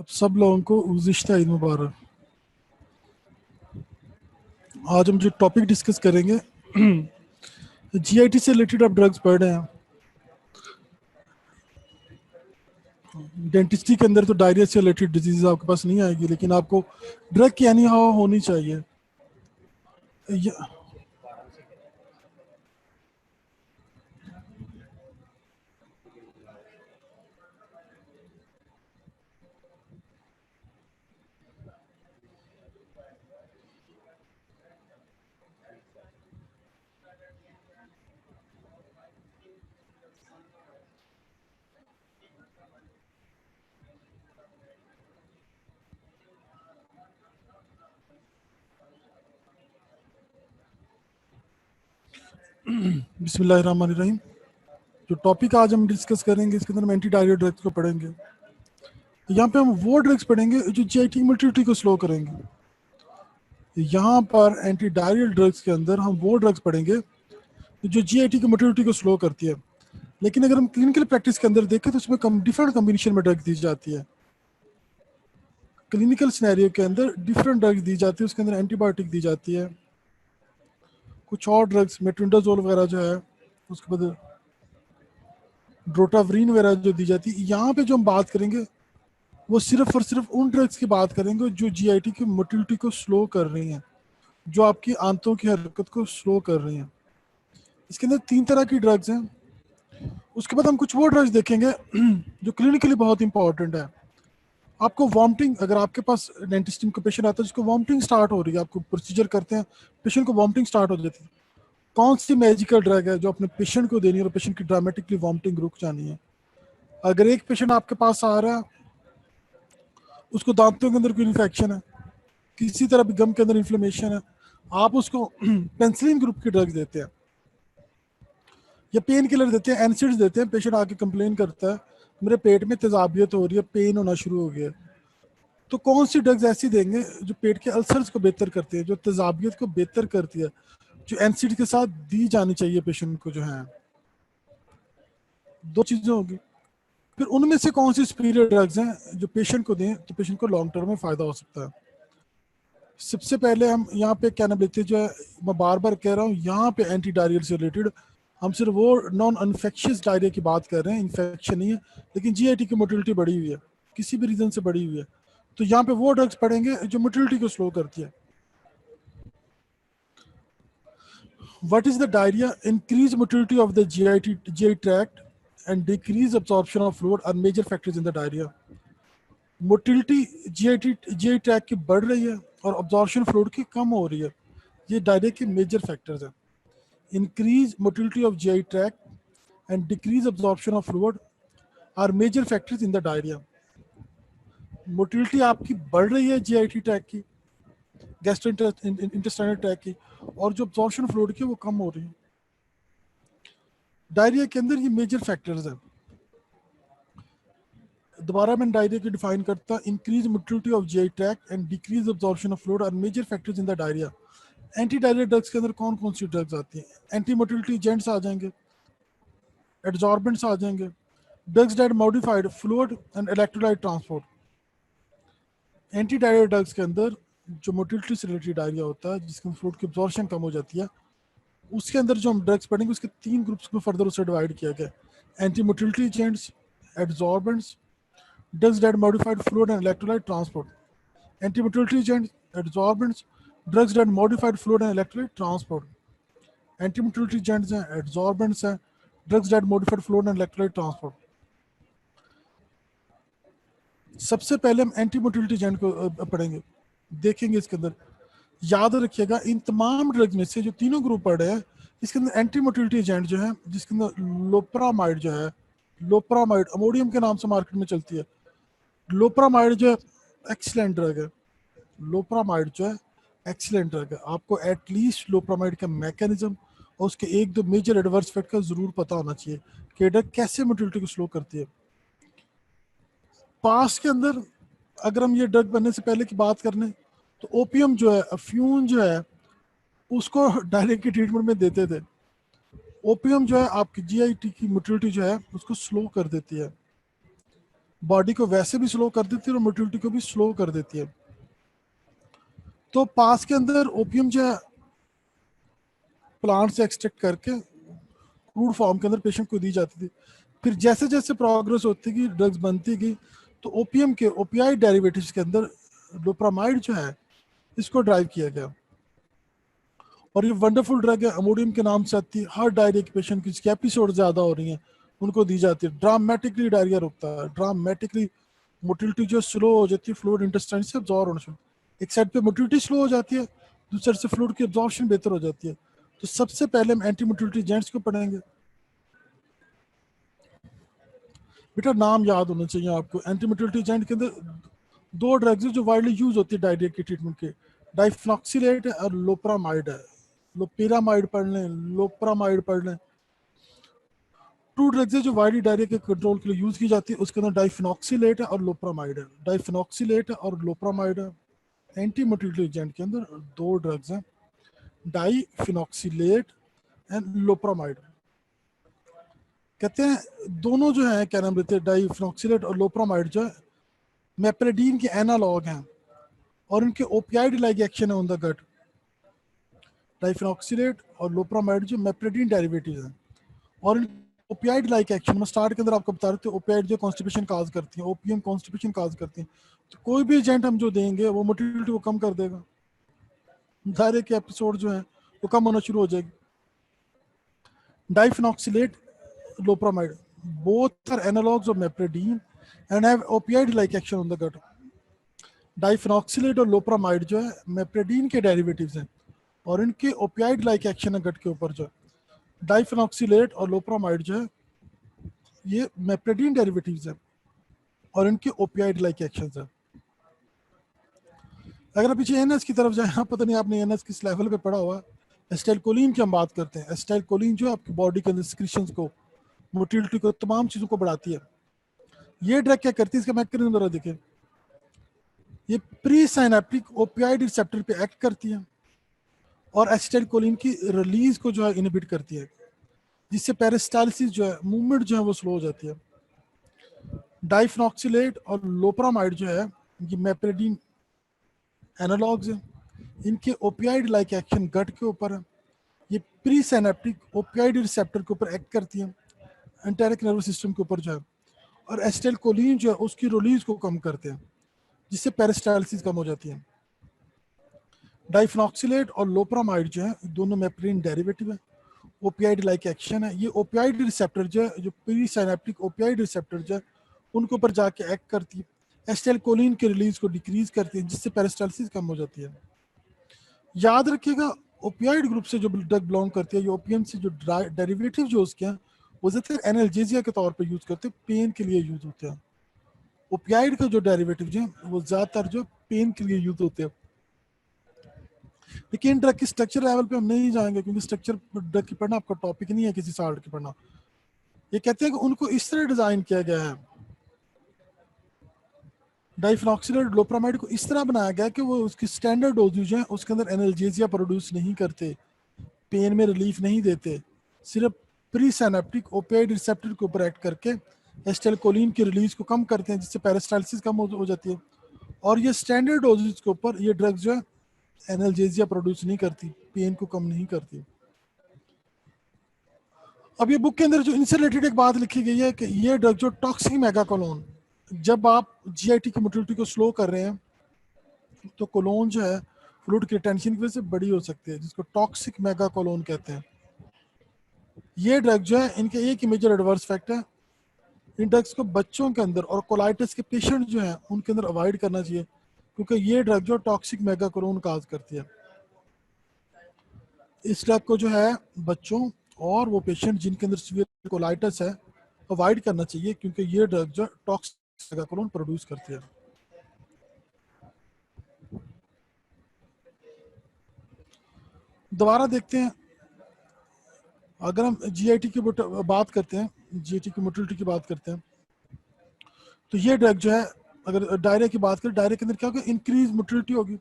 सब लोगों को गुज़िश्ता ईद मुबारक। आज हम जो टॉपिक डिस्कस करेंगे जीआईटी से रिलेटेड आप ड्रग्स पढ़ रहे हैं। डेंटिस्ट्री के अंदर तो डायरिया से रिलेटेड डिजीज आपके पास नहीं आएगी, लेकिन आपको ड्रग की यानी हवा होनी चाहिए। बिस्मिल्लाहिर्रहमानिर्रहीम। जो टॉपिक आज हम डिस्कस करेंगे इसके अंदर हम एंटी डायरिया ड्रग्स को पढ़ेंगे। यहाँ पे हम वो ड्रग्स पढ़ेंगे जो जीआईटी की मोटिलिटी को स्लो करेंगे। यहाँ पर एंटी डायरिया ड्रग्स के अंदर हम वो ड्रग्स पढ़ेंगे जो जीआईटी की मोटिलिटी को स्लो करती है। लेकिन अगर हम क्लिनिकल प्रैक्टिस के अंदर देखें तो उसमें डिफरेंट कॉम्बिनेशन में ड्रग्स दी जाती है। क्लिनिकल सिनेरियो के अंदर डिफरेंट ड्रग्स दी जाती है, उसके अंदर एंटीबायोटिक दी जाती है, कुछ और ड्रग्स मेट्रोनिडाजोल वगैरह जो है, उसके बाद ड्रोटावरीन वगैरह जो दी जाती है। यहाँ पे जो हम बात करेंगे वो सिर्फ और सिर्फ उन ड्रग्स की बात करेंगे जो जीआईटी की मोटिलिटी को स्लो कर रही हैं, जो आपकी आंतों की हरकत को स्लो कर रही हैं। इसके अंदर 3 तरह की ड्रग्स हैं। उसके बाद हम कुछ वो ड्रग्स देखेंगे जो क्लिनिकली बहुत इंपॉर्टेंट है। आपको वॉमिटिंग, अगर आपके पास डेंटिस्ट को पेशेंट आता है जिसको वॉमिटिंग स्टार्ट हो रही है, आपको प्रोसीजर करते हैं, पेशेंट को वॉमिटिंग स्टार्ट हो जाती है, कौन सी मैजिकल ड्रग है जो अपने पेशेंट को देनी है और पेशेंट की ड्रामेटिकली वॉमिटिंग रुक जानी है। अगर एक पेशेंट आपके पास आ रहा है, उसको दांतों के अंदर कोई इन्फेक्शन है, किसी तरह भी गम के अंदर इन्फ्लेमेशन है, आप उसको पेंसिलिन ग्रुप की ड्रग्स देते हैं या पेन किलर देते हैं, एनसिड्स देते हैं। पेशेंट आके कंप्लेन करता है मेरे पेट में तेजाबियत हो रही है, पेन होना शुरू हो गया। तो कौन सी ड्रग्स ऐसी देंगे जो पेट के अल्सर्स को बेहतर करती है, जो तेजाबियत को बेहतर करती है, जो एनसिड के साथ दी जानी चाहिए पेशेंट को, जो है। दो चीजें होगी। फिर उनमें से कौन सी सुपीरियर ड्रग्स हैं जो पेशेंट को दें तो पेशेंट को लॉन्ग टर्म में फायदा हो सकता है। सबसे पहले हम यहाँ पे क्या नाम लेते हैं, जो है मैं बार बार कह रहा हूँ, यहाँ पे एंटी डायरियल से रिलेटेड हम सिर्फ वो नॉन इन्फेक्शियस डायरिया की बात कर रहे हैं। इन्फेक्शन नहीं है, लेकिन जीआईटी की मोटिलिटी बढ़ी हुई है, किसी भी रीजन से बढ़ी हुई है, तो यहाँ पे वो ड्रग्स पढ़ेंगे जो मोटिलिटी को स्लो करती है। What is the diarrhea? Increased motility of the GI tract and decreased absorption of fluid are major factors in the diarrhea. Motility GI tract की बढ़ रही है और अब्जॉर्प्शन फ्लूइड की कम हो रही है, ये डायरिया के मेजर फैक्टर्स हैं। Increase motility of GI tract and decrease absorption of fluid are major factors in the diarrhoea. Motility आपकी बढ़ रही है जीआईटी ट्रैक की, गैस्ट्रोइंटेस्टाइनल ट्रैक की, और जो अब्जॉर्प्शन फ्लूइड की वो कम हो रही है। डायरिया के अंदर ये मेजर फैक्टर्स हैं। दोबारा मैं डायरिया की डिफाइन करता, increase motility of GI tract and decrease absorption of fluid are major factors in the diarrhoea. Anti diarrhoea drugs के अंदर कौन कौन सी ड्रग्स आती हैं? एंटी मोटिलिटी एजेंट्स आ जाएंगे, एड्जॉर्बेंट्स आ जाएंगे, drugs that modified fluid and electrolyte transport. Anti diarrhoea drugs के अंदर जो मोटिलिटी से रिलेटेड डायरिया होता है, जिसके फ्लूइड की अब्जॉर्प्शन कम हो जाती है, उसके अंदर जो हम ड्रग्स पढ़ेंगे उसके 3 ग्रुप्स में फर्दर उसे डिवाइड किया गया। Anti motility agents, adsorbents, drugs that modified fluid and electrolyte transport. Antimotility agents, adsorbents, drugs that modified fluid and electrolyte transport. Antimotility agents हैं, adsorbents हैं, drugs that modified fluid and electrolyte transport. सबसे पहले हम एंटीमोटिलिटी agent को पढ़ेंगे, देखेंगे इसके अंदर। याद रखिएगा इन तमाम ड्रग्स में से जो तीनों ग्रुप पढ़े हैं, इसके अंदर एंटीमोटिलिटी एजेंट जो है, जिसके अंदर लोप्रामाइड जो है, लोप्रामाइड अमोडियम के नाम से मार्केट में चलती है। लोप्रामाइड जो है एक्सीलेंट ड्रग है। लोप्रामाइड जो है एक्सीलेंट ड्रग है। आपको एटलीस्ट लोप्रामाइड का मैकेनिज्म और उसके 1-2 मेजर एडवर्स इफेक्ट का जरूर पता होना चाहिए कि ड्रग कैसे मोटिलिटी को स्लो करती है। पास के अंदर अगर हम ये ड्रग बनने से पहले की बात करने तो ओपियम जो है, अफ्यून जो है, उसको डायरिया की ट्रीटमेंट में देते थे। ओपियम जो है आपकी जीआईटी की मोटिलिटी जो है उसको स्लो कर देती है। बॉडी को वैसे भी स्लो कर देती है और मोटिलिटी को भी स्लो कर देती है। तो पास के अंदर ओपियम जो है प्लांट से एक्सट्रैक्ट करके क्रूड फॉर्म के अंदर पेशेंट को दी जाती थी। फिर जैसे जैसे प्रोग्रेस होती गई, ड्रग्स बनती गई, तो ओपीएम के ओपीआई डेरिवेटिव्स के अंदर लोप्रामाइड जो है इसको ड्राइव किया गया। और ये वंडरफुल ड्रग है, अमोडियम के नाम से आती है। हर डायरिया के पेशेंट की जिसकी एपिसोड ज़्यादा हो रही हैं उनको दी जाती है। ड्रामेटिकली डायरिया रुकता है, ड्रामेटिकली मोटिलिटी जो स्लो हो जाती है, फ्लूइड इंटेस्टाइन से अब्जॉर्ब होना शुरू। एक साइड पे मोटिलिटी स्लो हो जाती है, दूसरी साइड से फ्लूइड की अब्जॉर्प्शन बेहतर हो जाती है। तो सबसे पहले हम एंटी मोटिलिटी एजेंट्स को पढ़ेंगे। बेटा नाम याद होना चाहिए आपको। एंटी मोटिलिटी एजेंट के अंदर दो ड्रग्स है जो वाइडली यूज होती है डायरिया के ट्रीटमेंट के, डाइफ्लॉक्सिलेट है और लोप्रामाइड है। लोपिरामाइड पढ़ लें, लोप्रामाइड पढ़ लें। टू ड्रग्स है जो वाइडली डायरिया के कंट्रोल के लिए यूज की जाती है, उसके अंदर डाइफिनॉक्सिलेट है और लोप्रामाइड है। डाइफिनॉक्सिलेट है और लोप्रामाइड है। एंटी मोटिलिटी एजेंट के अंदर दो ड्रग्स हैं, डाइफिनॉक्सिलेट एंड लोप्रामाइड। कहते हैं दोनों जो है क्या नाम लेते हैं, डाइफिनॉक्सिलेट और लोप्रामाइड जो है मेप्रेडीन के एनालॉग हैं और इनके ओपियाइड लाइक एक्शन है ऑन द गट। डाइफिनॉक्सिलेट और लोप्रामाइड जो मेप्रेडीन डेरिवेटिव हैं और ओपियाइड लाइक एक्शन में स्टार्ट के अंदर आपको बता रहे थे, ओपियाइड जो कॉन्स्टिपेशन काज करती है, ओपीएम कॉन्स्टिपेशन काज करती है। तो कोई भी एजेंट हम जो देंगे वो मोटिलिटी को कम कर देगा, डायरिया के एपिसोड जो है वो कम होना शुरू हो जाएगी। Diphenoxylate, loperamide, both are analogs of mepredine and have opioid like action on the gut. Diphenoxylate और लोप्रामाइड जो है मेप्रेडीन के डेरिवेटिव्स हैं और इनके ओपियाइड लाइक एक्शन है गट के ऊपर। जो डाइफिनॉक्सिलेट और लोप्रामाइड जो है ये मेप्रेडीन डेरिवेटिव्स हैं और इनके ओपियाइड लाइक एक्शंस हैं। अगर आप पीछे एनएस की तरफ जाए, पता नहीं आपने एनएस किस लेवल पे पढ़ा हुआ, एस्टाइलकोलिन की हम बात करते हैं। एस्टाइलकोलिन जो है आपकी बॉडी के अंदर सिक्रीशंस को, मोटिलिटी को, तमाम चीज़ों को बढ़ाती है। ये ड्रग क्या करती है, इसका मैकेनिज्म जरा देखें। ये प्री साइनेप्टिक ओपियाइड रिसेप्टर पे एक्ट करती है और एसिटाइलकोलिन की रिलीज को जो है इनहिबिट करती है, जिससे पेरिस्टालसिस जो है, मूवमेंट जो है वो स्लो हो जाती है। डाइफिनॉक्सिलेट और लोप्रामाइड जो है ये मेप्रेडीन एनालॉग्स हैं, इनके ओपियाइड लाइक एक्शन गट के ऊपर है। ये प्री साइनेप्टिक ओपियाइड रिसेप्टर के ऊपर एक्ट करती है, एंटेरिक नर्वस सिस्टम के ऊपर जो है, और एसिटाइलकोलिन जो है उसकी रिलीज को कम करते हैं, जिससे पेरिस्टालसिस कम हो जाती है। डाइफिनॉक्सिलेट और लोप्रामाइड जो है दोनों मेप्रेडीन डेरिवेटिव है, ओपियाइड लाइक एक्शन है। ये ओपियाइड रिसेप्टर जो है, जो प्री साइनेप्टिक ओपियाइड रिसेप्टर जो है उनके ऊपर जाके एक्ट करती है, एसिटाइलकोलिन के रिलीज को डिक्रीज करती है, जिससे पेरिस्टालसिस कम हो जाती है। याद रखिएगा ओपियाइड ग्रुप से जो ड्रग बिलोंग करती है, ये ओपियम से जो डेरिवेटिव जो उसके हैं वो ज़्यादातर एनाल्जेसिया के तौर पे यूज करते हैं, पेन के लिए यूज होते हैं। ओपियाइड का जो डेरिवेटिव जो है वो ज़्यादातर जो पेन के लिए यूज होते हैं। लेकिन ड्रग की स्ट्रक्चर लेवल पे हम नहीं जाएंगे क्योंकि स्ट्रक्चर ड्रग की पढ़ना आपका टॉपिक नहीं है किसी साल्ट की पढ़ना। ये कहते हैं कि उनको इस तरह डिजाइन किया गया है, डाइफिनॉक्सिलेट लोप्रामाइड को इस तरह बनाया गया कि वो उसकी स्टैंडर्ड डोजेज है, उसके अंदर एनाल्जेसिया प्रोड्यूस नहीं करते, पेन में रिलीफ नहीं देते, सिर्फ प्री साइनेप्टिक ओपियाइड रिसेप्टर के ऊपर एक्ट करके एसिटाइलकोलिन की रिलीज को कम करते हैं, जिससे पेरिस्टालसिस कम हो जाती है। और ये स्टैंडर्ड डोजेज के ऊपर ये ड्रग्स जो है एनाल्जेसिया प्रोड्यूस नहीं करती, पेन को कम नहीं करती। अब ये बुक के अंदर जो इनसे रिलेटेड एक बात लिखी गई है कि ये ड्रग जो टॉक्सिक मेगाकोलोन, जब आप जीआईटी की मोटिलिटी को स्लो कर रहे हैं तो कोलोन जो है फ्लूइड की टेंशन की वजह से बड़ी हो सकती है, जिसको टॉक्सिक मेगाकोलोन कहते हैं। ये ड्रग जो है इनके एक ही मेजर एडवर्स इफेक्ट है, इन ड्रग्स को बच्चों के अंदर और कोलाइटिस के पेशेंट जो हैं उनके अंदर अवॉइड करना चाहिए, क्योंकि ये ड्रग जो टॉक्सिक मेगाकोलोन काज करती है। इस ड्रग को जो है बच्चों और वो पेशेंट जिनके अंदर सीवियर कोलाइटिस है अवॉइड करना चाहिए, क्योंकि ये ड्रग जो टॉक्सिक मेगाकोलोन प्रोड्यूस करती है। दोबारा देखते हैं, अगर हम जीआईटी की बात करते हैं, जीआईटी की मोटिलिटी की बात करते हैं, तो ये ड्रग जो है, अगर डायरिया की बात करें, डायरिया के अंदर क्या होगा, इंक्रीज मोटिलिटी होगी,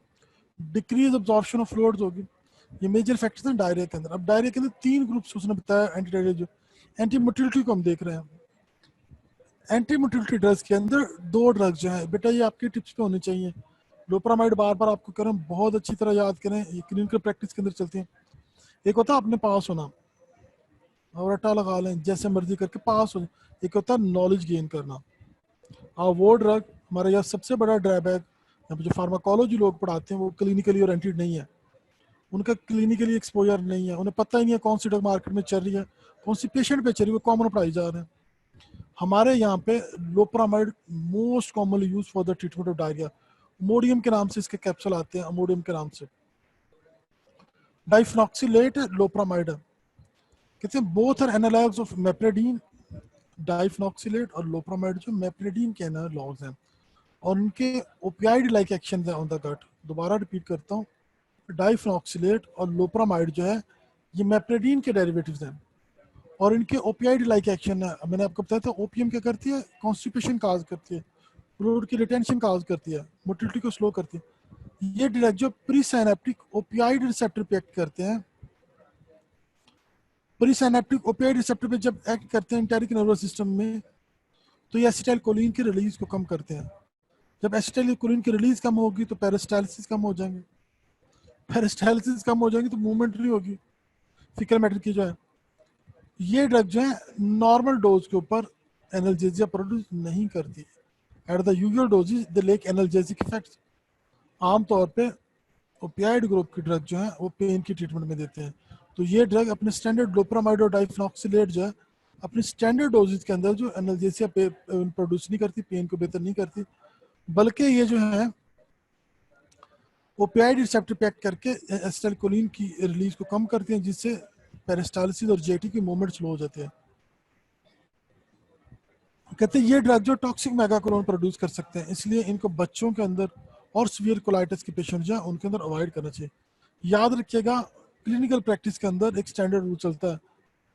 डिक्रीज अब्जॉर्प्शन ऑफ फ्लूइड्स होगी। ये मेजर फैक्टर्स हैं डायरिया के अंदर। अब डायरिया के अंदर तीन ग्रुप्स उसने बताया एंटी डायरिया, जो एंटी मोटिलिटी को हम देख रहे हैं। एंटी मोटिलिटी ड्रग्स के अंदर दो ड्रग्स जो है बेटा, ये आपके टिप्स पे होने चाहिए। लोपरामाइड बार बार आपको कह रहा हूँ, बहुत अच्छी तरह याद करें, ये क्लिनिकल प्रैक्टिस के अंदर चलती है। एक होता है अपने पास होना और रट्टा लगा लें जैसे मर्जी करके पास हो, एक होता है नॉलेज गेन करना। और वो ड्रग हमारे यहाँ सबसे बड़ा ड्रॉबैक, यहाँ पे जो फार्माकोलॉजी लोग पढ़ाते हैं वो क्लिनिकली ओरिएंटेड नहीं है, उनका क्लिनिकली एक्सपोजर नहीं है, उन्हें पता ही नहीं है कौन सी ड्रग मार्केट में चल रही है, कौन सी पेशेंट पे चल रही है, वो कॉमन पढ़ाई जा रहे हैं। हमारे यहाँ पे loperamide most commonly use for the treatment of diarrhoea, Imodium के नाम से इसके कैप्सूल आते हैं, अमोडियम के नाम से। डाइफेनॉक्सिलेट लोपरामाइड है, कहते हैं बोथ आर एनालॉग्स ऑफ मेप्रेडीन। डाइफेनॉक्सिलेट और लोपरामाइड जो मेप्रेडीन के एनालॉग्स हैं और उनके ओपियाइड लाइक एक्शन है ऑन द गट। दोबारा रिपीट करता हूँ, डाइफेनॉक्सिलेट और लोपरामाइड जो है ये मेप्रेडीन के डेरिवेटिव्स हैं और इनके ओपियाइड लाइक एक्शन है। मैंने आपको बताया था ओपीएम क्या करती है, कॉन्स्टिपेशन काज करती है, फ्लूइड की रिटेंशन काज करती है, मोटिलिटी को स्लो करती है। ये ड्रग जो प्री साइनेप्टिक ओपियाइड रिसेप्टर पे एक्ट करते हैं, प्री साइनेप्टिक ओपियाइड रिसेप्टर पे जब एक्ट करते हैं एंटेरिक नर्वस सिस्टम में, तो ये एसिटाइल कोलिन की रिलीज को कम करते हैं। जब एसिटाइल कोलिन की रिलीज कम होगी तो पेरिस्टालिसिस कम हो जाएंगे, पेरिस्टालिसिस कम हो जाएगी तो मूवमेंट नहीं होगी फिकल मैटर की जो है। ये ड्रग जो है नॉर्मल डोज के ऊपर एनाल्जेसिया प्रोड्यूस नहीं करती, at the usual doses they lake analgesic effects. आमतौर पे ओपियाइड ग्रुप की ड्रग जो है वो पेन की ट्रीटमेंट में देते हैं। तो ये ड्रग अपने स्टैंडर्ड लोपरामाइड और डाइफेनॉक्सिलेट जो है अपनी स्टैंडर्ड डोजेज के अंदर जो एनाल्जेसिया प्रोड्यूस नहीं करती, पेन को बेहतर नहीं करती, बल्कि ये जो है ओपियाइड रिसेप्टर पे एक्ट करके एसिटाइलकोलिन की रिलीज को कम करती हैं, जिससे पेरिस्टालिसिस और जेटी की मूवमेंट स्लो हो जाते हैं। कहते हैं ये ड्रग जो टॉक्सिक मेगाकोलोन प्रोड्यूस कर सकते हैं, इसलिए इनको बच्चों के अंदर और सीवियर कोलाइटिस के पेशेंट जो है उनके अंदर अवॉइड करना चाहिए। याद रखिएगा, क्लिनिकल प्रैक्टिस के अंदर एक स्टैंडर्ड रूल चलता है,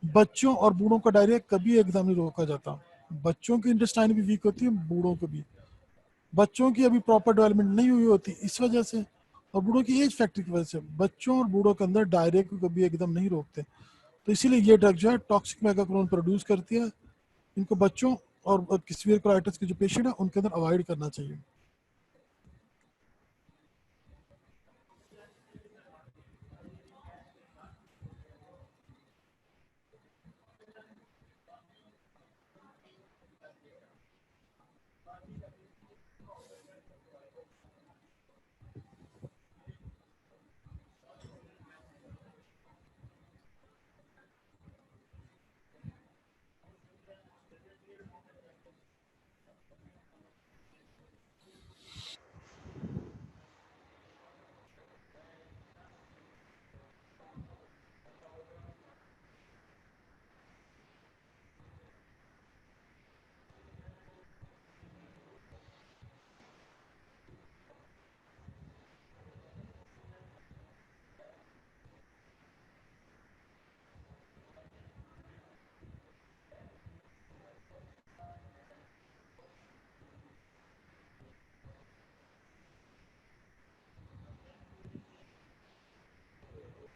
बच्चों और बूढ़ों का डायरिया कभी एकदम नहीं रोका जाता। बच्चों की इंटेस्टाइन भी वीक होती है, बूढ़ों को भी। बच्चों की अभी प्रॉपर डेवलपमेंट नहीं हुई होती इस वजह से, और बूढ़ों की एज फैक्टर की वजह से बच्चों और बूढ़ों के अंदर डायरिया को कभी एकदम नहीं रोकते। तो इसीलिए ये ड्रग जो है टॉक्सिक मेगाकोलोन प्रोड्यूस करती है, इनको बच्चों और सीवियर कोलाइटिस के जो पेशेंट है उनके अंदर अवॉइड करना चाहिए।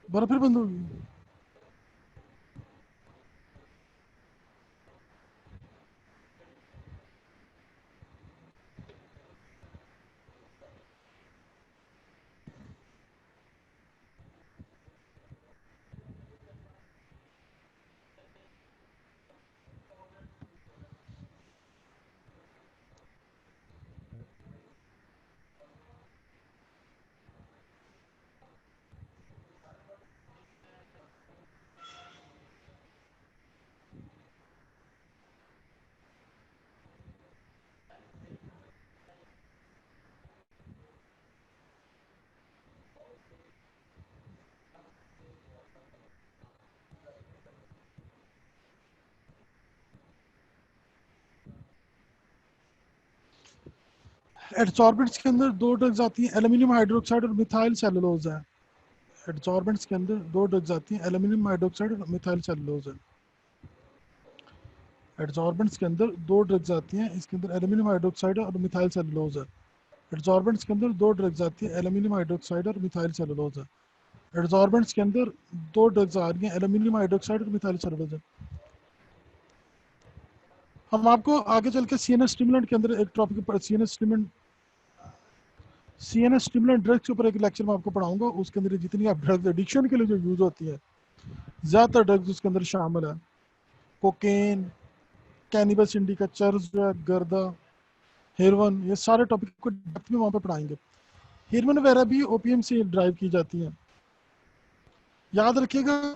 बर्फ फिर बंद होगी। एडसॉर्बेंट्स के अंदर दो ड्रग्स आती हैं, एल्यूमिनियम हाइड्रोक्साइड और मिथाइल सेलुलोज है। एडसॉर्बेंट्स के अंदर दो ड्रग्स आती हैं, एल्यूमिनियम हाइड्रोक्साइड और मिथाइल सेलुलोज है। एडसॉर्बेंट्स के अंदर दो ड्रग्स आती हैं, इसके अंदर एल्यूमिनियम हाइड्रोक्साइड और मिथाइल सेलुलोज है। एडसॉर्बेंट्स के अंदर दो ड्रग्स आती है, एल्यूमिनियम हाइड्रोक्साइड और मिथाइल सेलुलोज है। एडसॉर्बेंट्स के अंदर दो ड्रग्स आ रही हैं, एल्यूमिनियम हाइड्रोक्साइड और मिथाइल सेलुलोज है। हम आपको आगे चल के सीएनएस स्टिमुलेंट के अंदर एक टॉपिक पर सीएनएस स्टिमुलेंट ड्रग्स के ऊपर एक लेक्चर मैं आपको पढ़ाऊंगा। उसके अंदर जितनी आप ड्रग्स एडिक्शन के लिए जो यूज होती है, ज़्यादातर ड्रग्स उसके अंदर शामिल है। कोकेन, कैनिबस इंडिका, चर्स जो है, गर्दा, हेरोइन, ये सारे टॉपिक को डेप्थ में वहाँ पे पढ़ाएंगे। हेरोइन वगैरह भी ओपीएम से ड्राइव की जाती हैं। याद रखिएगा,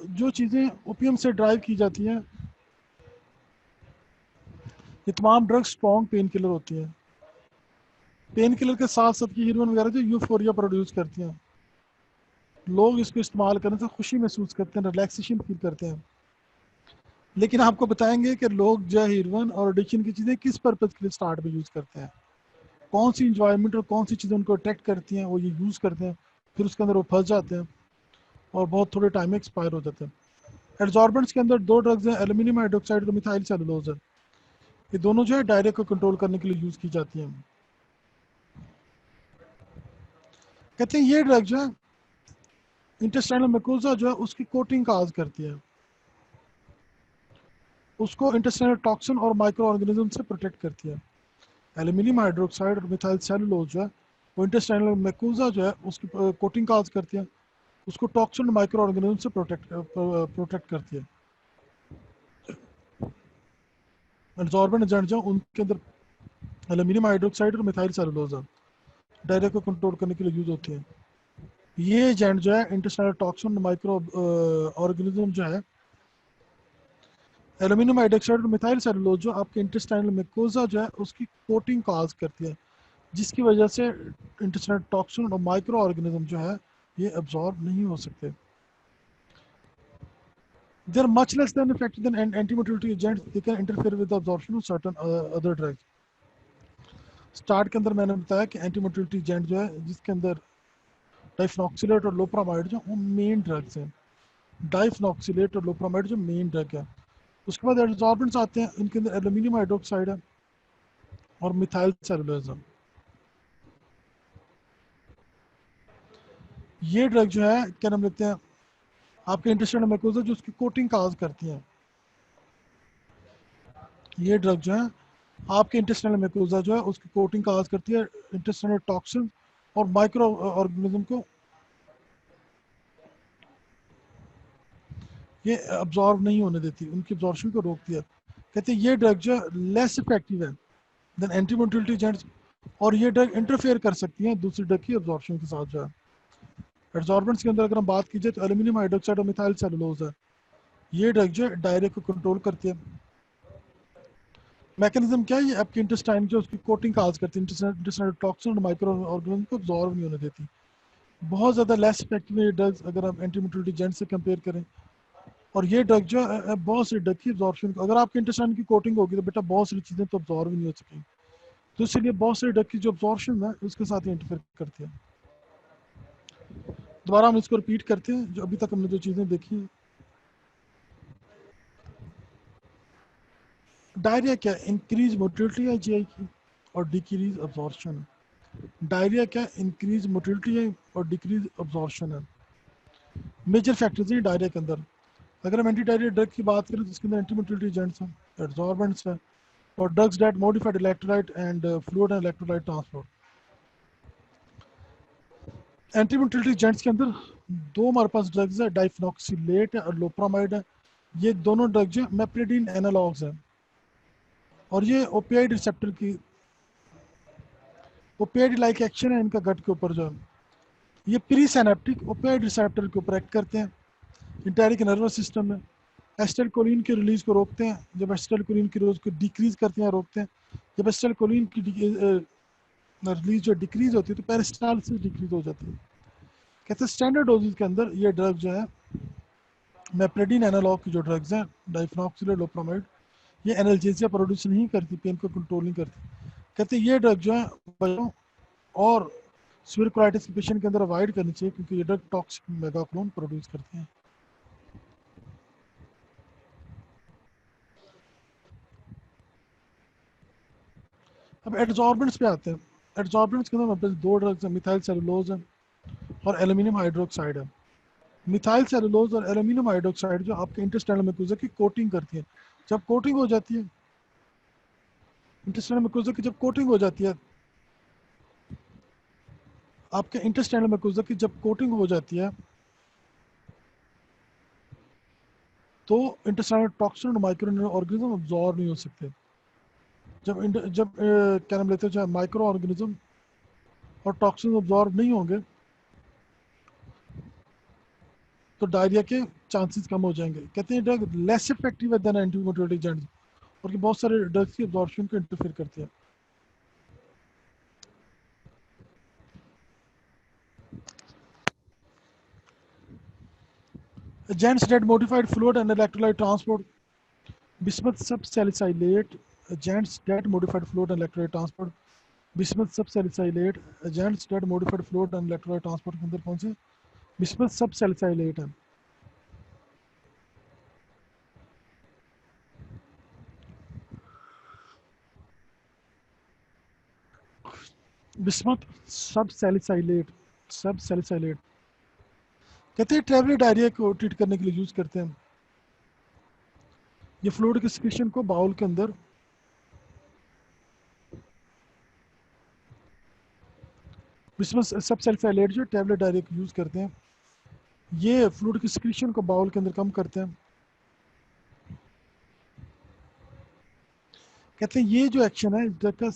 जो चीज़ें ओपीएम से ड्राइव की जाती हैं, ये तमाम ड्रग्स स्ट्रॉन्ग पेन किलर होती हैं। पेन किलर के साथ साथ की हीरोइन वगैरह जो यूफोरिया प्रोड्यूस करती हैं, लोग इसको इस्तेमाल करने से खुशी महसूस करते हैं, रिलैक्सेशन फील करते हैं। लेकिन आपको बताएंगे कि लोग जो हीरोइन और एडिक्शन की चीज़ें किस पर्पज़ के लिए स्टार्ट में यूज़ करते हैं, कौन सी इंजॉयमेंट और कौन सी चीज़ें उनको अट्रैक्ट करती हैं, वो ये यूज़ करते हैं, फिर उसके अंदर वो फंस जाते हैं और बहुत थोड़े टाइम में एक्सपायर हो जाते हैं। एड्जॉर्बेंट्स के अंदर दो ड्रग्स हैं, एल्यूमिनियम हाइड्रोक्साइड और मिथाइल सेलुलोज है। ये दोनों जो है डायरिया को कंट्रोल करने के लिए यूज़ की जाती हैं। कहते हैं ये ड्रग जो है इंटेस्टाइनल म्यूकोसा जो है उसकी कोटिंग काज करती है, उसको इंटेस्टाइनल टॉक्सिन और माइक्रो ऑर्गेनिज्म से प्रोटेक्ट करती है। एल्यूमिनियम हाइड्रोक्साइड और मिथाइल सेलुलोज जो है वो इंटेस्टाइनल म्यूकोसा जो है उसकी कोटिंग काज करती है, उसको टॉक्सिन और माइक्रो ऑर्गेनिज्म से प्रोटेक्ट करती है। एब्जॉर्बेंट एजेंट जो उनके अंदर एल्यूमिनियम हाइड्रोक्साइड और मिथाइल सेलुलोज डायरिया को कंट्रोल करने के लिए यूज होती है। ये एजेंट जो है इंटेस्टाइनल टॉक्सिन माइक्रो ऑर्गेनिज्म जो है, एल्यूमिनियम हाइड्रोक्साइड और मिथाइल सेलुलोज जो आपके इंटेस्टाइनल म्यूकोसा जो है उसकी कोटिंग काज करती है, जिसकी वजह से इंटेस्टाइनल टॉक्सिन और माइक्रो ऑर्गेनिज्म जो है ये एब्जॉर्ब नहीं हो सकते। They are much less than effective than anti-motility agents. They can interfere with the absorption of certain other drugs. Start के अंदर मैंने बताया कि एंटी-मोटिलिटी एजेंट जो है जिसके अंदर डाइफेनॉक्सिलेट और लोप्रामाइड जो वो मेन ड्रग्स हैं। डाइफेनॉक्सिलेट और लोप्रामाइड जो मेन ड्रग है। उसके बाद एड्जॉर्बेंट्स आते हैं, इनके अंदर एल्यूमिनियम हाइड्रोक्साइड है और मिथाइल सेलुलोज है। ये ड्रग जो है क्या नाम लेते हैं, आपके इंटेस्टाइनल म्यूकोसा जो उसकी कोटिंग काज करती हैं। ये ड्रग जो है आपके इंटेस्टाइनल म्यूकोसा जो है उसकी कोटिंग काज करती है, इंटेस्टाइनल टॉक्सिन और माइक्रो ऑर्गेनिज्म को ये अब्जॉर्व नहीं होने देती, उनकी अब्जॉर्प्शन को रोकती है। कहते हैं ये ड्रग जो लेस इफेक्टिव है देन एंटी मोटिलिटी एजेंट्स, और ये ड्रग इंटरफेयर कर सकती हैं दूसरी ड्रग की अब्जॉर्प्शन के साथ जो है। एब्जॉर्बेंट्स के अंदर अगर हम बात की जाए तो एल्यूमिनियम हाइड्रोक्साइड और मिथाइल सेलुलोज है। ये ड्रग जो डायरिया को कंट्रोल करती है। मैकेनिज्म क्या है, ये आपकी इंटेस्टाइन जो उसकी कोटिंग काज करती है, इंटेस्टाइनल टॉक्सिन और माइक्रो ऑर्गेनिज्म को अब्जॉर्व नहीं होने देती। बहुत ज़्यादा लेस इफेक्टिव है ये ड्रग्स अगर आप एंटी मोटिलिटी एजेंट से कंपेयर करें। और ये ड्रग जो है बहुत सी ड्रग की अब्जॉर्प्शन, अगर आपके इंटेस्टाइन की कोटिंग होगी तो बेटा बहुत सारी चीज़ें तो अब्जॉर्व ही नहीं हो सकेंगी, तो इसलिए बहुत सारी ड्रग की जो अब्जॉर्प्शन है उसके साथ इंटरफेयर करती है। दोबारा हम इसको रिपीट करते हैं जो अभी तक हमने जो चीज़ें देखी हैं। डायरिया क्या, इंक्रीज मोटिलिटी है जीआई की और डिक्रीज अब्जॉर्प्शन है। डायरिया क्या, इंक्रीज मोटिलिटी है और डिक्रीज अब्जॉर्प्शन है। मेजर फैक्टर्स हैं डायरिया के अंदर। अगर हम एंटी डायरिया ड्रग की बात करें तो इसके अंदर एंटी मोटिलिटी एजेंट्स हैं, एड्जॉर्बेंट्स हैं और drugs that modified electrolyte and fluid and electrolyte transport. Anti motility agents के अंदर दो हमारे पास ड्रग्स है, डाइफेनॉक्सिलेट है और लोप्रामाइड है। ये दोनों ड्रग्स हैं मेप्रिडीन एनालॉग्स हैं और ये ओपियाइड रिसेप्टर की ओपियाइड लाइक एक्शन है इनका गट के ऊपर जो है। ये प्री सिनेप्टिक ओपियाइड रिसेप्टर के ऊपर एक्ट करते हैं इंटेरिक नर्वस सिस्टम में। एसिटाइलकोलिन की रिलीज को रोकते हैं, जब एसिटाइलकोलिन की रिलीज को डिक्रीज करते हैं रोकते हैं। जब एसिटाइलकोलिन की रिलीज जो डिक्रीज होती है तो पेरिस्टालसिस डिक्रीज हो जाती है। कहते हैं स्टैंडर्ड डोजेज के अंदर ये ड्रग जो है मेप्रेडिन एनालॉग की जो ड्रग्स हैं डाइफेनॉक्सिलेट लोप्रामाइड, ये एनाल्जेसिया प्रोड्यूस नहीं करती, पेन को कंट्रोल नहीं करती। कहते हैं ये ड्रग जो है बच्चों और सीवियर कोलाइटिस के पेशेंट के अंदर अवॉइड करनी चाहिए क्योंकि ये ड्रग टॉक्सिक मेगाक्लोन प्रोड्यूस करते हैं। अब एड्जॉर्बेंट्स पे आते हैं। एड्जॉर्बेंट्स के अंदर हमारे पास दो ड्रग्स हैं, मिथाइल सेलुलोज है और एल्यूमिनियम हाइड्रोक्साइड है। मिथाइल सेलुलोज और एल्यूमिनियम हाइड्रोक्साइड जो आपके इंटेस्टाइनल म्यूकोसा की कोटिंग करती है, जब कोटिंग हो जाती है इंटेस्टाइनल म्यूकोसा की जब कोटिंग हो जाती है, आपके इंटेस्टाइनल म्यूकोसा की जब कोटिंग हो जाती है तो इंटेस्टाइनल टॉक्सिन और माइक्रो ऑर्गेनिज्म अब्जॉर्ब नहीं हो सकते। जब क्या नाम लेते हैं, चाहे माइक्रो ऑर्गेनिज्म और टॉक्सिन अब्जॉर्ब नहीं होंगे तो डायरिया के चांसेस कम हो जाएंगे। कहते हैं ड्रग लेस इफेक्टिव है देन एंटीमोटिवेटिक एजेंट्स, और कि बहुत सारे ड्रग्स की अब्जॉर्प्शन को इंटरफेयर करते हैं। Agents that modified fluid and electrolyte transport, bismuth subsalicylate, agents that modified fluid and electrolyte transport, bismuth subsalicylate, agents that modified fluid and electrolyte transport के अंदर कौन से bismuth subsalicylate है। bismuth subsalicylate कहते हैं ट्रेवलर डायरिया को treat करने के लिए यूज करते हैं। ये फ्लूइड के सिक्रीशन को बाउल के अंदर बिस्मथ सबसल्फाइलेट जो टैबलेट डायरिया को यूज करते हैं, ये फ्लूइड की सिक्रीशन को बाउल के अंदर कम करते हैं। कहते हैं ये जो एक्शन है drug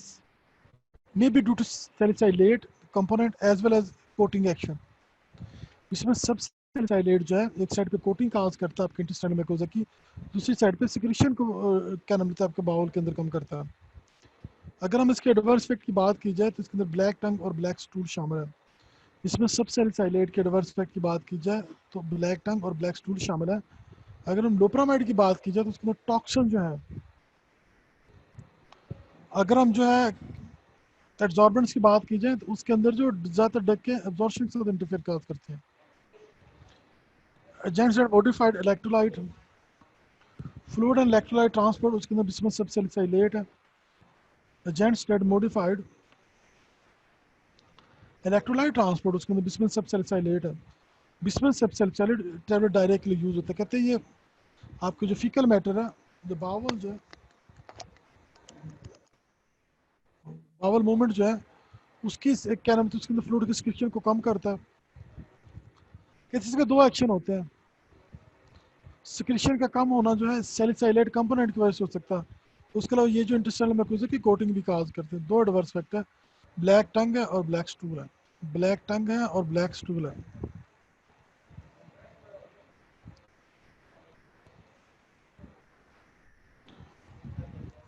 may be due to salicylate component as well as coating action। इसमें सब salicylate जो है एक साइड पे कोटिंग काज करता है आपके इंटेस्टाइनल म्यूकोसा की, दूसरी साइड पे सिक्रीशन को क्या नाम लेता है आपके बाउल के अंदर कम करता है। अगर हम इसके एडवर्स इफेक्ट की बात की जाए तो इसके अंदर ब्लैक टंग और ब्लैक स्टूल शामिल है। इसमें सब salicylate के एडवर्स इफेक्ट की बात की जाए तो ब्लैक टंग और ब्लैक स्टूल शामिल है। अगर हम लोप्रामाइड की बात की जाए तो उसके अंदर टॉक्सिन जो है, अगर हम जो है एब्जॉर्बेंट्स की बात की जाए तो उसके अंदर जो ज़्यादातर ड्रग के एब्जॉर्प्शन के साथ इंटरफेयर करते हैं। Agents that modified electrolyte fluid and electrolyte transport, उसके अंदर बिस्मथ सबसैलिसाइलेट है। Agents that modified electrolyte transport, उसके अंदर बिस्मथ सबसैलिसाइलेट है। बिस्मथ सबसैलिसाइलेट टैबलेट डायरिया के लिए यूज होता है। कहते हैं ये आपके जो फीकल मैटर है, जो बावल जो है, बावल मूवमेंट जो है उसकी क्या नाम है उसके अंदर फ्लूइड की सिक्रीशन को कम करता है। कहते हैं इसके दो एक्शन होते हैं। सिक्रीशन का कम होना जो है सैलिसाइलेट कंपोनेंट की वजह से हो सकता है। उसके अलावा ये जो इंटेस्टाइनल म्यूकोसा की कोटिंग भी काज करते हैं। दो एडवर्स इफेक्ट है, ब्लैक टंग है और ब्लैक स्टूल है। ब्लैक टंग है और ब्लैक स्टूल है।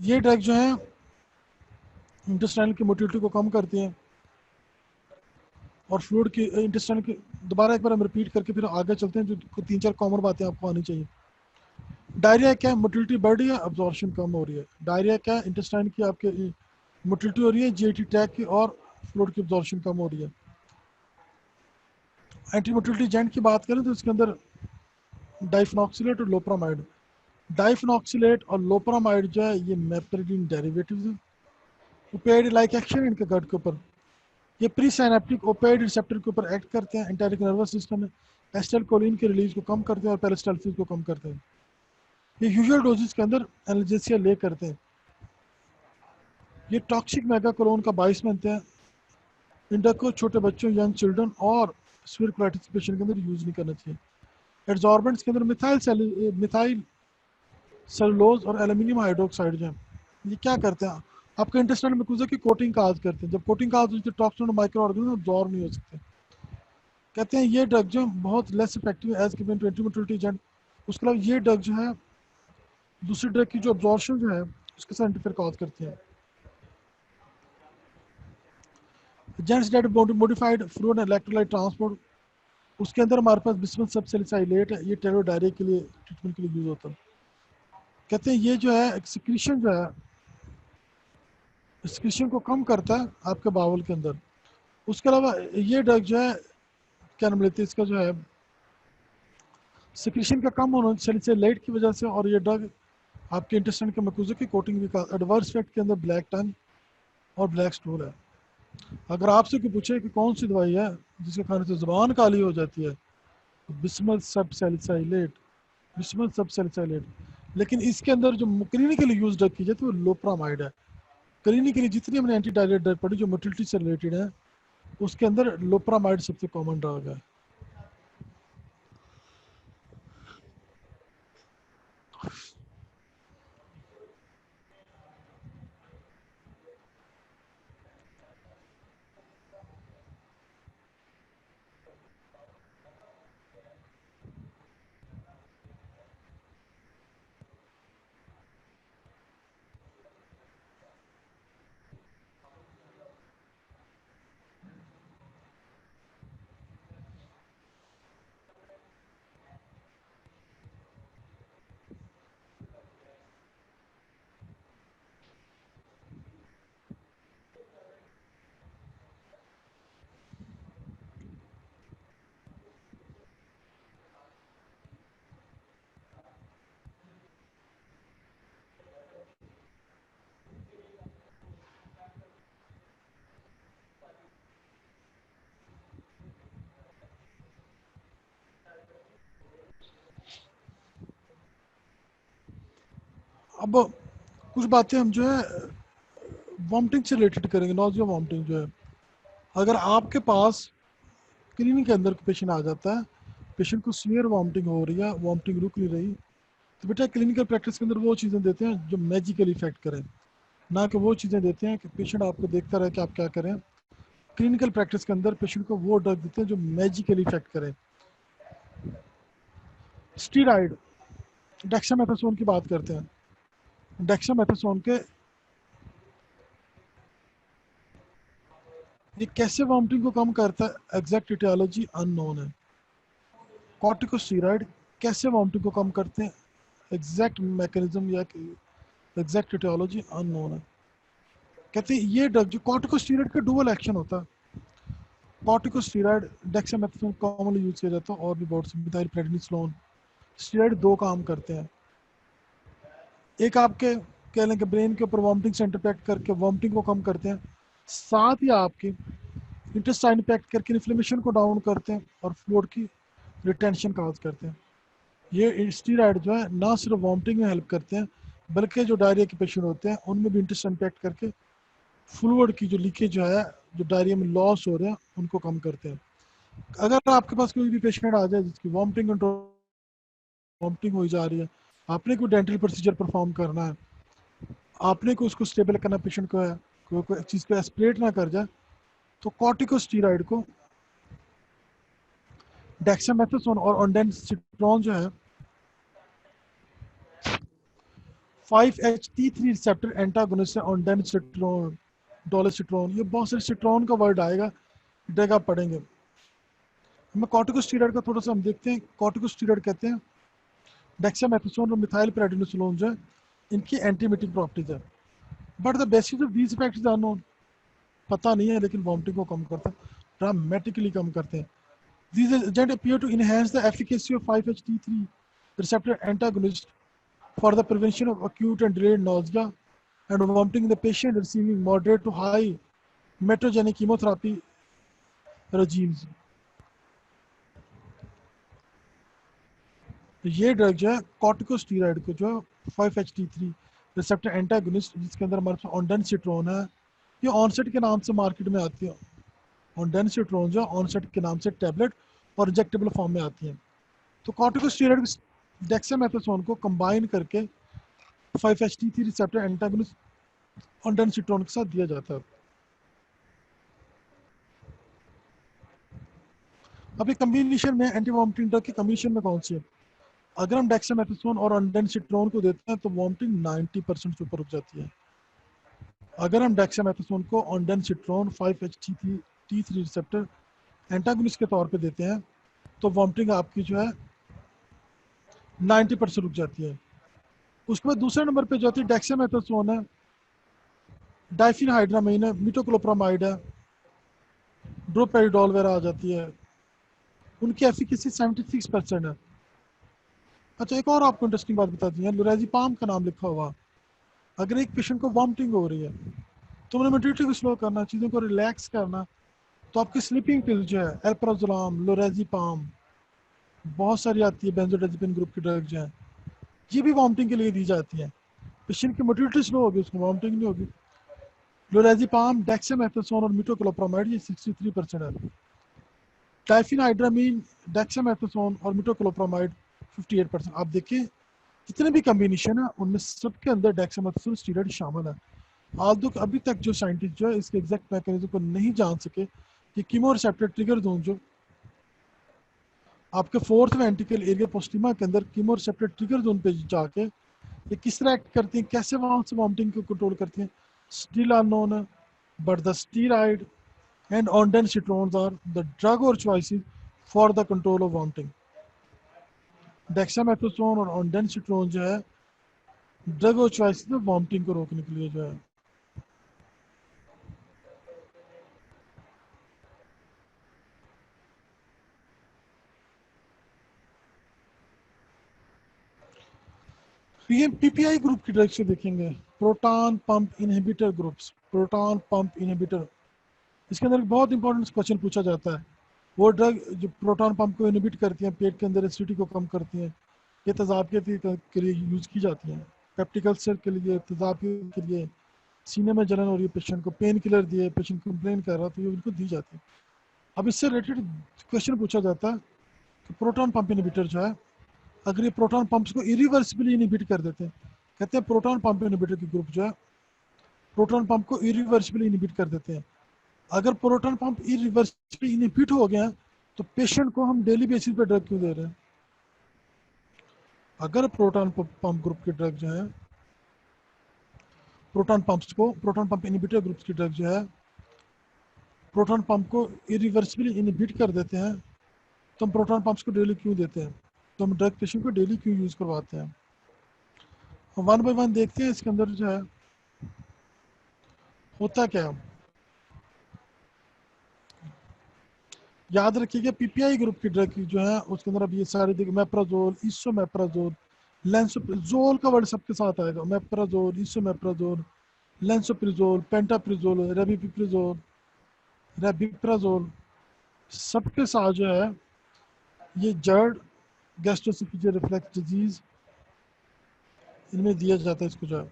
ये ड्रग जो है इंटेस्टाइनल की मोटिलिटी को कम करती हैं और फ्लूइड की इंटेस्टाइनल की, दोबारा एक बार हम रिपीट करके फिर आगे चलते हैं जो तीन चार कॉमन बातें आपको आनी चाहिए। डायरिया क्या है, मोटिलिटी बढ़ रही है, अब्जॉर्प्शन कम हो रही है। डायरिया क्या है, इंटेस्टाइन की आपके मोटिलिटी हो रही है, जीआईटी ट्रैक की, और फ्लूइड की अब्जॉर्प्शन कम हो रही है। एंटी मोटिलिटी एजेंट की बात करें तो इसके अंदर डाइफेनॉक्सिलेट और लोप्रामाइड। डाइफेनॉक्सिलेट और लोप्रामाइड जो है ये मेप्रिडीन डेरिवेटिव्स हैं। ओपियाइड लाइक एक्शन इनके गट के ऊपर, ये प्री साइनेप्टिक ओपियाइड रिसेप्टर के ऊपर एक्ट करते हैं। एंटारिक नर्वस सिस्टम में एसिटाइलकोलिन के रिलीज को कम करते हैं और पेरिस्टाल्सिस को कम करते हैं। ये यूजुअल डोजेस के अंदर एनाल्जेसिया ले करते हैं। ये टॉक्सिक मेगाकोलोन का बाइस बनते हैं। इन ड्रग को छोटे बच्चों, यंग चिल्ड्रन और सीवियर कोलाइटिस पेशेंट के अंदर यूज नहीं करना चाहिए। एड्जॉर्बेंट्स के अंदर मिथाइल सेलुलोज और एल्यूमिनियम हाइड्रोक्साइड जो है ये क्या करते हैं, आपके इंटेस्टाइनल म्यूकोसा की कोटिंग काज करते हैं। जब कोटिंग काज होती है तो टॉक्सिन और माइक्रो ऑर्गेनिज्म अब्जॉर्ब नहीं हो सकते। कहते हैं ये ड्रग जो बहुत less effective as compare to antimotility agent. उसके अलावा ये ड्रग जो है दूसरी ड्रग की जो अब्जॉर्प्शन जो है उसके साथ इंटरफेयर काज करती है। Agents that modified fluid electrolyte transport, उसके अंदर हमारे पास बिस्मथ सबसैलिसाइलेट है। ये टेरो डायरिया के लिए ट्रीटमेंट के लिए यूज होता है। कहते हैं ये जो है सिक्रीशन जो है सिक्रीशन को कम करता है आपके बावल के अंदर। उसके अलावा ये ड्रग जो है क्या नाम लेते हैं इसका जो है सिक्रीशन का कम होना सैलिसाइलेट की वजह से, और ये ड्रग आपके इंटेस्टाइन के म्यूकोसा की कोटिंग भी का एडवर्स इफेक्ट के अंदर ब्लैक टंग और ब्लैक स्टूल है। अगर आपसे कोई पूछे कि कौन सी दवाई है जिसके खाने से जुबान काली हो जाती है, तो बिस्मथ सबसैलिसाइलेट, बिस्मथ सबसैलिसाइलेट। लेकिन इसके अंदर जो क्लिनिकली यूज ड्रग की जाती है वो लोप्रामाइड है। क्लिनिकली जितनी हमने एंटी डायरिया ड्रग पढ़ी जो मोटिलिटी से रिलेटेड है, उसके अंदर लोप्रामाइड सबसे कॉमन ड्रग है। अब कुछ बातें हम जो है वॉमिटिंग से रिलेटेड करेंगे। नॉजिया वॉमिटिंग जो है, अगर आपके पास क्लिनिक के अंदर पेशेंट आ जाता है, पेशेंट को सीवियर वॉमिटिंग हो रही है, वॉमिटिंग रुक नहीं रही, तो बेटा क्लिनिकल प्रैक्टिस के अंदर वो चीज़ें देते हैं जो मैजिकल इफेक्ट करें, ना कि वो चीज़ें देते हैं कि पेशेंट आपको देखता रहे कि आप क्या करें। क्लिनिकल प्रैक्टिस के अंदर पेशेंट को वो ड्रग देते हैं जो मैजिकल इफेक्ट करें। स्टीराइड, डेक्सामेथासोन की बात करते हैं। डेक्सामेथासोन के ये कैसे वॉमिटिंग को कम करता है, एग्जैक्ट इटियोलॉजी अननोन है। कॉर्टिकोस्टेरॉइड कैसे वॉमिटिंग को कम करते हैं, एग्जैक्ट मैकेनिज्म या एग्जैक्ट इटियोलॉजी अननोन है। कहते हैं ये ड्रग जो कॉर्टिकोस्टेरॉइड का डुअल एक्शन होता है। कॉर्टिकोस्टेरॉइड डेक्सामेथासोन कॉमनली यूज किया जाता है, और भी बहुत से मिथाइल प्रेडनिसोलोन। स्टेरॉइड दो काम करते हैं, एक आपके कह लें कि ब्रेन के ऊपर वॉमिटिंग सेंटर पे एक्ट करके वॉमिटिंग को कम करते हैं, साथ ही आपके इंटेस्टाइन पे एक्ट करके इन्फ्लेमेशन को डाउन करते हैं और फ्लूइड की रिटेंशन काज करते हैं। ये स्टीरॉइड जो है ना सिर्फ वॉमिटिंग में हेल्प करते हैं, बल्कि जो डायरिया के पेशेंट होते हैं उनमें भी इंटेस्टाइन पे एक्ट करके फ्लूइड की जो लीकेज जो है, जो डायरिया में लॉस हो रहे हैं, उनको कम करते हैं। अगर आपके पास कोई भी पेशेंट आ जाए जिसकी वॉमिटिंग कंट्रोल, वॉमिटिंग हो जा रही है, आपने कोई डेंटल प्रोसीजर परफॉर्म करना है, आपने को उसको स्टेबल करना, पेशेंट को है कोई चीज़ को एस्पिरेट ना कर जाए, तो कॉर्टिकोस्टेरॉइड को डेक्सामेथासोन और ऑन्डेनसिट्रोन जो है 5-HT3 रिसेप्टर एंटागोनिस्ट है। ऑन्डेनसिट्रोन, डोलोसिट्रोन, ये बहुत सारे सिट्रोन का वर्ड आएगा, डेग आप पढ़ेंगे। हमें कॉर्टिकोस्टेरॉइड का थोड़ा सा हम देखते हैं। कॉर्टिकोस्टेरॉइड कहते हैं डेक्सामेथासोन और मिथाइल प्रेडनिसोलोन जो है, इनकी एंटीमिटिक प्रॉपर्टीज है, but the basis of these effects are known, पता नहीं है, लेकिन वॉमिटिंग को कम करता है, ड्रामेटिकली कम करते हैं। These agents appear to enhance the efficacy of 5-HT3 receptor antagonist for the prevention of acute and delayed nausea and vomiting in the patient receiving moderate to high metogenic chemotherapy regimes. तो ये drug जो है corticosteroid को जो 5-HT3 receptor antagonist, जिसके अंदर हमारे पास ऑन्डेनसिट्रोन है, ये ऑनसेट के नाम से मार्केट में आती है। ऑन्डेनसिट्रोन जो ऑनसेट के नाम से टैबलेट और इंजेक्टेबल फॉर्म में आती है। तो कॉर्टिकोस्टेरॉइड डेक्सामेथासोन को कंबाइन करके 5-HT3 रिसेप्टर एंटागोनिस्ट ऑन्डेनसिट्रोन के साथ दिया जाता है। अभी कम्बिनेशन में एंटी वॉमिटिंग ड्रग की कम्बिनेशन में कौन सी है? अगर हम डेक्सामेथासोन और ऑन्डेनसिट्रोन को देते हैं तो वॉमिटिंग 90% से ऊपर रुक जाती है। अगर हम डेक्सामेथासोन को ऑन्डेनसिट्रोन 5-HT3 रिसेप्टर एंटागोनिस्ट के तौर पे देते हैं तो वॉमिटिंग आपकी जो है 90% रुक जाती है। उसके बाद दूसरे नंबर पे जो आती है डेक्सामेथासोन है, डाइफिनहाइड्रामाइन है, मीटोक्लोप्रामाइड है, ड्रोपेरिडोल वगैरह आ जाती है, उनकी एफिकेसी 76% है। अच्छा, एक और आपको इंटरेस्टिंग बात बता दी है, लोरेज़ेपाम का नाम लिखा हुआ। अगर एक पेशेंट को वॉमिटिंग हो रही है तो उन्हें मोटिलिटी को स्लो करना, चीज़ों को रिलैक्स करना, तो आपकी स्लीपिंग पिल जो है एल्प्राजोलाम, लोरेज़ेपाम, बहुत सारी आती है बेंजोडाइज़ेपिन ग्रुप की ड्रग जो है, ये भी वॉमिटिंग के लिए दी जाती है। पेशेंट की मोटिलिटी स्लो होगी, उसको वॉमिटिंग नहीं होगी। लोराज़ेपाम, डेक्सामेथासोन और मिटोक्लोप्रामाइड ये 63% है। टाइफिनाइड्रामीन, डेक्सामेथासोन और मिटोक्लोप्रामाइड 58%। आप देखिए जितने भी कॉम्बिनेशन है उनमें सबके अंदर डेक्सामेथासोन स्टीरॉइड शामिल है। आल्दो अभी तक जो साइंटिस्ट जो है इसके एग्जैक्ट मैकेनिज्म को नहीं जान सके कि कीमोरिसेप्टर ट्रिगर जोन जो आपके फोर्थ वेंट्रिकल एरिया पोस्टिमा के अंदर कीमोरिसेप्टर ट्रिगर जोन पे जाके ये किस तरह एक्ट करती हैं, कैसे वहाँ से वॉमिटिंग को कंट्रोल करती हैं, स्टिल अननोन है। But the steroid and ondansetrons are the drug or choices for the control of vomiting. Dexamethasone और ondansetron जो है ड्रग और चॉइस में वॉमिटिंग को रोकने के लिए जो है। ये पीपीआई ग्रुप की ड्रग से देखेंगे, proton pump inhibitor groups, proton pump inhibitor. इसके अंदर एक बहुत इंपॉर्टेंट क्वेश्चन पूछा जाता है, वो ड्रग जो प्रोटॉन पंप को इनहिबिट करती हैं, पेट के अंदर एसिडिटी को कम करती हैं, ये तेजाब के लिए यूज की जाती हैं, पेप्टिक अल्सर के लिए, तेजाब के लिए, सीने में जलन हो रही है पेशेंट को, पेन किलर दिए, पेशेंट कंप्लेन कर रहा तो ये उनको दी जाती है। अब इससे रिलेटेड क्वेश्चन पूछा जाता है कि प्रोटॉन पंप इनहिबिटर जो है, अगर ये प्रोटॉन पंप्स को इरिवर्सिबली इनहिबिट कर देते हैं, कहते हैं प्रोटॉन पंप इनहिबिटर की ग्रुप जो है प्रोटॉन पंप को इरिवर्सिबली इनहिबिट कर देते हैं। अगर प्रोटॉन पंप इरिवर्सिबली इनहिबिट हो गया तो पेशेंट को हम डेली बेसिस पे ड्रग क्यों दे रहे हैं? अगर प्रोटॉन पंप ग्रुप की ड्रग जो है, प्रोटॉन पंप्स को, प्रोटॉन पंप इनहिबिटर ग्रुप की ड्रग जो है प्रोटॉन पंप को इरिवर्सिबली इनहिबिट कर देते हैं, तो हम प्रोटॉन पंप्स को डेली क्यों देते हैं? तो हम ड्रग पेशेंट को डेली क्यों यूज़ करवाते हैं? वन बाय वन देखते हैं इसके अंदर जो है होता क्या है। याद रखिएगा पीपीआई ग्रुप की ड्रग जो है उसके अंदर अब ये सारे देखिए, मेप्राजोल, इसोमेप्राजोल, लेंसोप्रिजोल का वर्ड सबके साथ आएगा, मेप्राजोल, इसोमेप्राजोल, लेंसोप्रिजोल, पेंटाप्रिजोल, रेबिप्रिजोल, रेबिप्राजोल, सबके साथ जो है ये जड़, गैस्ट्रोएसोफेजियल रिफ्लक्स डिजीज, इनमें दिया जाता है इसको जो है।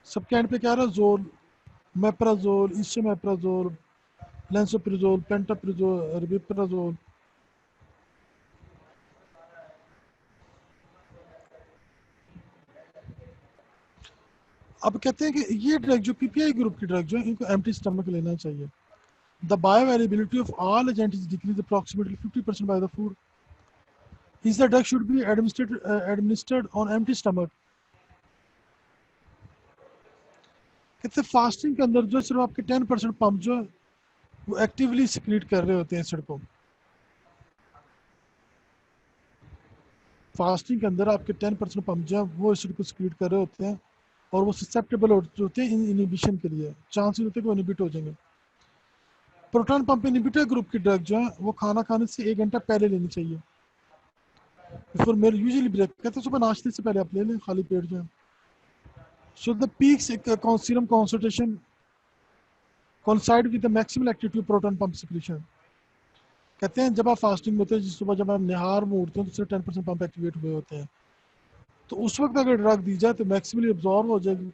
सबके एंड पे क्या रहा, जोल, मेप्राजोल, इसोमेप्राजोल, लेंसोप्रिजोल, पेंटाप्रिजोल, रेबिप्राजोल। अब कहते हैं कि ये ड्रग जो पीपीआई ग्रुप की ड्रग जो है इनको एम्प्टी स्टमक लेना चाहिए। The bioavailability of all agent is decrease approximately 50% by the food. Is the drug should be administered on empty stomach. कहते हैं फास्टिंग के अंदर जो सिर्फ आपके 10% पंप जो है वो एक्टिवली सिक्रीट कर रहे होते हैं एसिड को। फास्टिंग के अंदर आपके 10% पंप जो है वो एसिड को सिक्रीट कर रहे होते हैं और वो ससेप्टेबल होते हैं इनहिबिशन के लिए, चांसेस होते हैं कि वो इनहिबिट हो जाएंगे। प्रोटॉन पंप इनहिबिटर ग्रुप की ड्रग जो है वो खाना खाने से 1 घंटा पहले लेनी चाहिए, बिफोर मेल यूजुअली ब्रेक, कहते हैं सुबह नाश्ते से पहले आप ले लें खाली पेट जो है। So the peak serum concentration coincide with the maximum activity proton pump secretion. कहते हैं जब आप फास्टिंग में होते हैं, जिस सुबह जब आप निहार में उठते हैं तो सिर्फ 10% पंप एक्टिवेट हुए होते हैं, तो उस वक्त अगर ड्रग दी जाए तो मैक्सिमली एब्जॉर्व हो जाएगी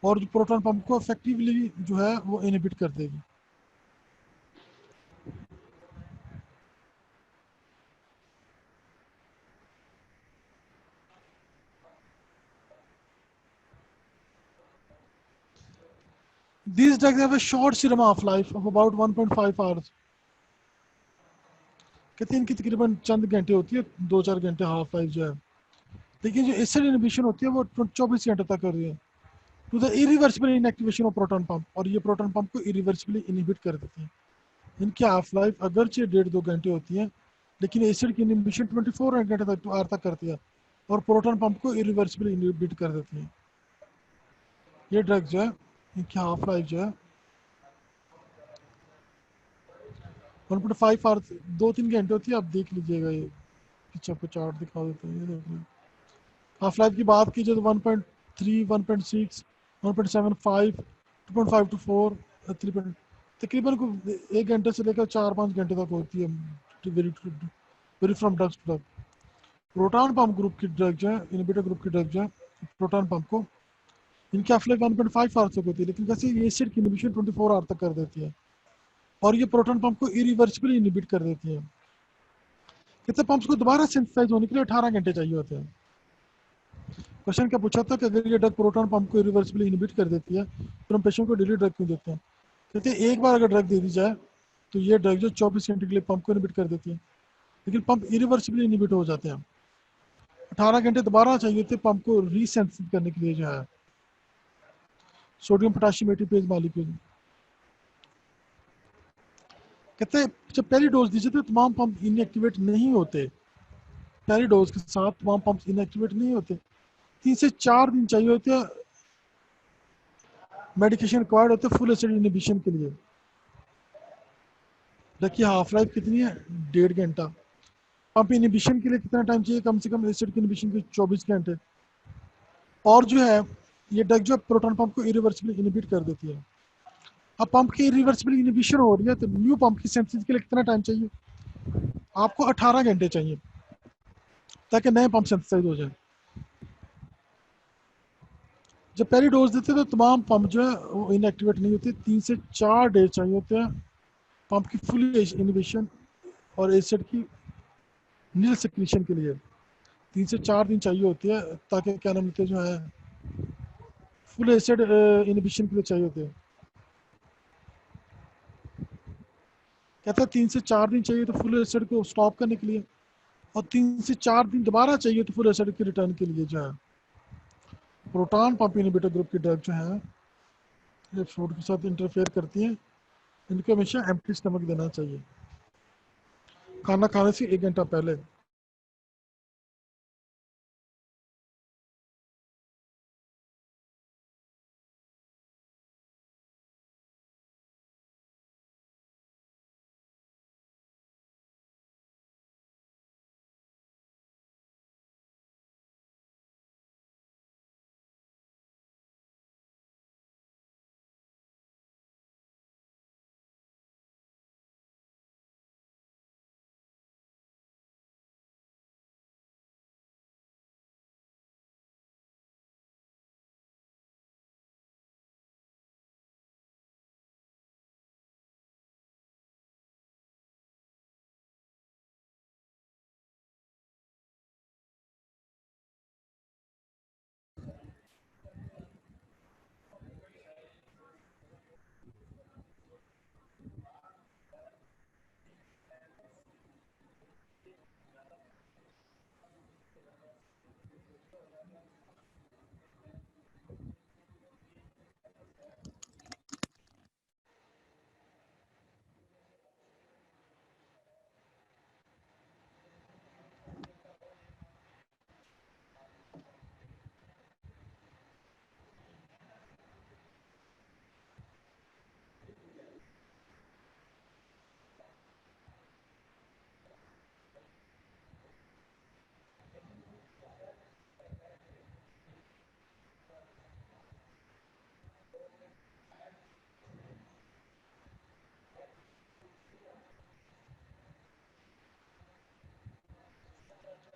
और जो प्रोटॉन पंप को इफेक्टिवली जो है वो इनहिबिट कर देगी। These drugs have a short serum half-life of about 1.5 hours. कहते हैं इनकी तकरीबन चंद घंटे होती है, 2-4 घंटे हाफ लाइफ जो है, लेकिन जो एसिड इनहिबिशन होती है वो 24 घंटे तक कर रही है। To the irreversible inactivation of proton pump, और ये प्रोटॉन पंप को इरिवर्सिबली इनहिबिट कर देती है। इनकी हाफ लाइफ अगरचे 1.5-2 घंटे होती है, लेकिन एसिड की इनहिबिशन 24 घंटे तक करती है और प्रोटॉन पंप को इरिवर्सिबली इनहिबिट कर देती है। ये ड्रग जो है इनकी हाफ लाइफ जो है 1.5 आवर्स, 2-3 घंटे होती है। आप देख लीजिएगा, ये पीछे आपको चार्ट दिखा देते हैं, ये देख लीजिए। हाफ लाइफ की बात कीजिए तो 1.3, 1.6, 1.75, 2.5 to 4, 3, तकरीबन 1 घंटे से लेकर 4-5 घंटे तक होती है। Vary from drugs to drug. Proton pump group की ड्रग जो है, इनहिबिटर ग्रुप की ड्रग जो है प्रोटॉन पंप को इनकी हाफ लाइफ 1.5 आवर तक होती है, लेकिन वैसे ये एसिड की इनिबिशन 24 आवर तक कर देती है, और ये प्रोटॉन पंप को इरिवर्सिबली इनिबिट कर देती है। कहते पंप्स को दोबारा सिंथेसाइज होने के लिए 18 घंटे चाहिए होते हैं। क्वेश्चन क्या पूछा था कि अगर ये ड्रग प्रोटॉन पंप को इरिवर्सिबली इनिबिट कर देती है तो हम पेशेंट को डेली ड्रग क्यों देते हैं? कहते हैं एक बार अगर ड्रग दे दी जाए तो ये ड्रग जो 24 घंटे के लिए पंप को इनिबिट कर देती है, लेकिन पंप इरिवर्सिबली इनिबिट हो जाते हैं। 18 घंटे दोबारा चाहिए थे पंप को रीसेंसिटिव करने के लिए जो है सोडियम पोटेशियम एटीपेज मॉलिक्यूल। कहते हैं जब पहली डोज दी जाती है तमाम पंप इनएक्टिवेट नहीं होते, पहली डोज के साथ तमाम पंप इनएक्टिवेट नहीं होते, 3 से 4 दिन चाहिए होते हैं मेडिकेशन रिक्वायर्ड होते हैं फुल एसिड इनिबिशन के लिए। देखिए हाफ लाइफ कितनी है, 1.5 घंटा। पंप इनिबिशन के लिए कितना टाइम चाहिए, कम से कम एसिड के इनिबिशन के 24 घंटे। और जो है ये ड्रग जो प्रोटॉन पंप को इरिवर्सिबली इनिबिट कर देती है। अब पंप की इरिवर्सिबल इनिबिशन हो रही है तो न्यू पंप की सिंथेसिस के लिए कितना टाइम चाहिए? आपको 18 घंटे चाहिए ताकि नए पंप सिंथेसाइज हो जाए। जब पहली डोज देते हैं तो तमाम पंप जो है वो इनएक्टिवेट नहीं होते, 3 से 4 डे चाहिए होते हैं पंप की फुल इनिबिशन और एसिड की नील सिक्रीशन के लिए। 3 से 4 दिन चाहिए होती है ताकि क्या नाम लेते जो है फुल एसिड इनिबिशन के लिए चाहिए होते हैं। कहता है 3 से 4 दिन चाहिए तो फुल एसिड को स्टॉप करने के लिए, और 3 से 4 दिन दोबारा चाहिए तो फुल एसिड के रिटर्न के लिए जो है प्रोटॉन पंप इनहिबिटर ग्रुप की ड्रग जो है ये फूड के साथ इंटरफेयर करती हैं। इनको हमेशा एम्प्टी स्टमक देना चाहिए, खाना खाने से 1 घंटा पहले।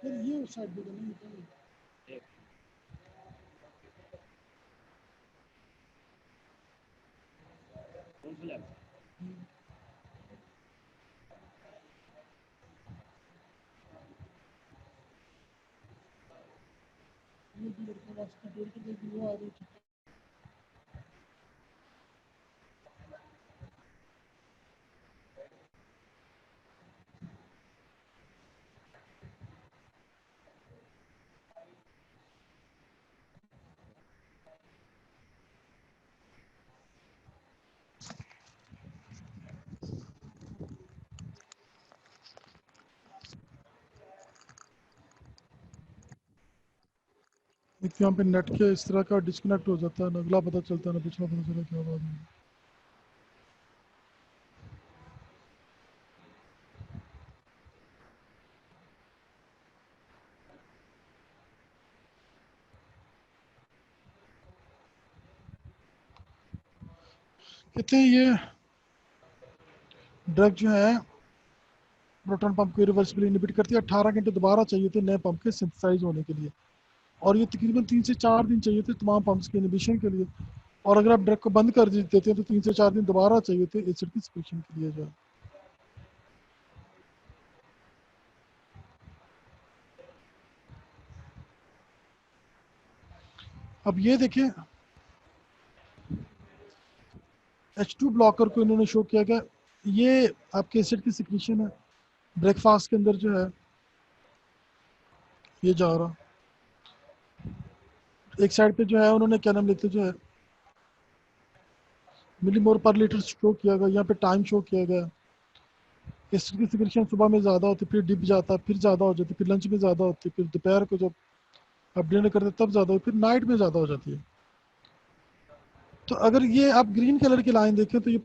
फिर ये साइड पे नहीं एक यहाँ पे नेट के इस तरह का डिस्कनेक्ट हो जाता है, ना अगला पता चलता है ना पिछला पता चला क्या बात है। कहते हैं ये ड्रग जो है प्रोटॉन पंप को रिवर्सिबली इनहिबिट करती है, 18 घंटे दोबारा चाहिए थे नए पंप के सिंथेसाइज होने के लिए। और ये तकरीबन 3 से 4 दिन चाहिए थे तमाम पम्प्स के इनहिबिशन के लिए। और अगर आप ड्रग को बंद कर देते हैं तो 3 से 4 दिन दोबारा चाहिए थे एसिड की सिक्रीशन के लिए जो है। अब ये देखिए H2 ब्लॉकर को इन्होंने शो किया गया, ये आपके एसिड की सिक्रीशन है ब्रेकफास्ट के अंदर जो है ये जा रहा। एक साइड पे जो है उन्होंने क्या नाम लेते जो है मिलीमोल पर लीटर शो किया गया, यहाँ पे टाइम शो किया गया। एसिड की सिक्रीशन सुबह में ज़्यादा होती, फिर डिप जाता, फिर ज़्यादा हो जाती, फिर लंच में ज़्यादा होती, फिर दोपहर को जब आप डिनर करते तब ज़्यादा हो, फिर नाइट में ज़्यादा हो जाती है। तो अगर ये आप ग्रीन कलर की लाइन देखें तो ये